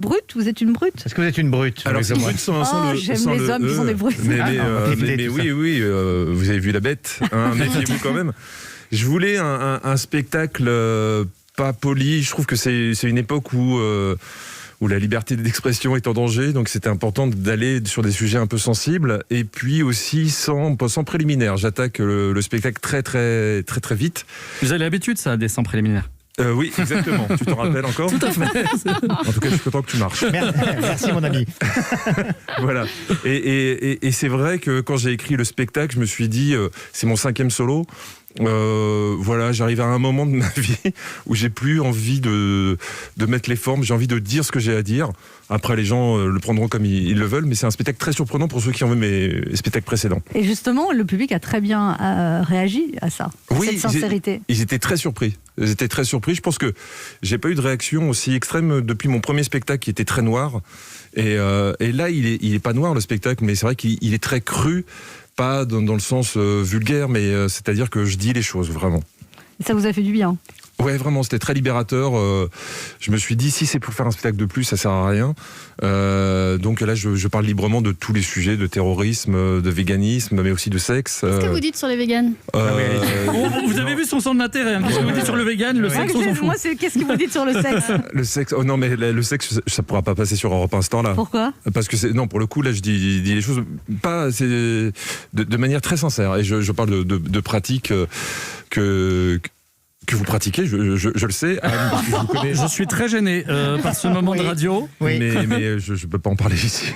Brute, vous êtes une brute? Est-ce que vous êtes une brute? Alors, c'est brut J'aime les hommes qui sont des brutes. Mais oui, vous avez vu la bête, hein, méfiez-vous quand même. Je voulais un spectacle pas poli. Je trouve que c'est une époque où la liberté d'expression est en danger, donc c'était important d'aller sur des sujets un peu sensibles, et puis aussi sans préliminaire. J'attaque le spectacle très vite. Vous avez l'habitude, ça, des sans préliminaires? Oui, exactement. Tu t'en rappelles encore? Tout à fait. En tout cas, je suis content que tu marches. Merci mon ami. Voilà. Et c'est vrai que quand j'ai écrit le spectacle, je me suis dit, c'est mon 5e solo. Voilà, j'arrive à un moment de ma vie où j'ai plus envie de mettre les formes, j'ai envie de dire ce que j'ai à dire. Après, les gens le prendront comme ils le veulent, mais c'est un spectacle très surprenant pour ceux qui ont vu mes spectacles précédents. Et justement, le public a très bien réagi à ça, à cette sincérité. Ils étaient très surpris. Je pense que j'ai pas eu de réaction aussi extrême depuis mon premier spectacle qui était très noir. Et là, il est pas noir le spectacle, mais c'est vrai qu'il est très cru. Pas dans le sens vulgaire, mais c'est-à-dire que je dis les choses, vraiment. Et ça vous a fait du bien? Ouais, vraiment, c'était très libérateur. Je me suis dit, si c'est pour faire un spectacle de plus, ça sert à rien. Donc là, je parle librement de tous les sujets, de terrorisme, de véganisme, mais aussi de sexe. Qu'est-ce que vous dites sur les véganes? Vous avez vu son centre d'intérêt, hein. Qu'est-ce que vous dites sur le vegan, le sexe, on s'en fout. Moi, c'est qu'est-ce que vous dites sur le sexe? Le sexe, oh non, mais le sexe, ça pourra pas passer sur Europe Instant, là. Pourquoi? Parce que non, pour le coup, là, je dis les choses pas, c'est de manière très sincère. Et je parle de pratiques que vous pratiquez, je le sais. Je suis très gêné par ce moment de radio. Oui. Mais je ne peux pas en parler ici.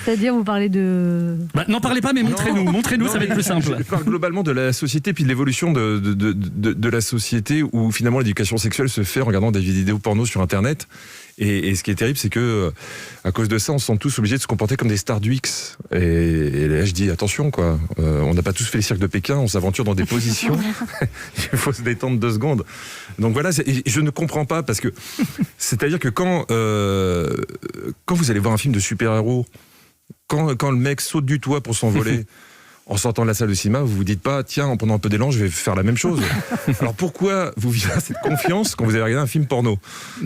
C'est-à-dire, vous parlez de... N'en parlez pas, mais montrez-nous, ça va être plus simple. Je parle globalement de la société, puis de l'évolution de la société où finalement l'éducation sexuelle se fait en regardant des vidéos porno sur Internet. Et ce qui est terrible, c'est que à cause de ça, on se sent tous obligés de se comporter comme des stars du X. Et là, je dis attention, quoi. On n'a pas tous fait les cirques de Pékin, on s'aventure dans des positions. Il faut se détendre 2 secondes. Donc voilà, je ne comprends pas parce que c'est-à-dire que quand vous allez voir un film de super-héros, quand le mec saute du toit pour s'envoler. En sortant de la salle de cinéma, vous vous dites pas, tiens, en prenant un peu d'élan, je vais faire la même chose. Alors pourquoi vous vivez cette confiance quand vous avez regardé un film porno?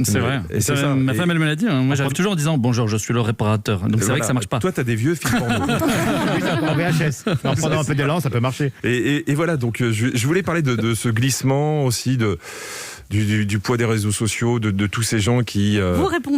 C'est vrai. Et c'est ça. Ma femme, elle me l'a dit. Hein. Moi, j'arrive toujours en disant, bonjour, je suis le réparateur. Donc c'est vrai que ça marche pas. Toi, t'as des vieux films porno. Oui, ça en VHS. En prenant un peu d'élan, ça peut marcher. Et voilà, donc je voulais parler de ce glissement aussi, du poids des réseaux sociaux, de tous ces gens qui... Vous répondez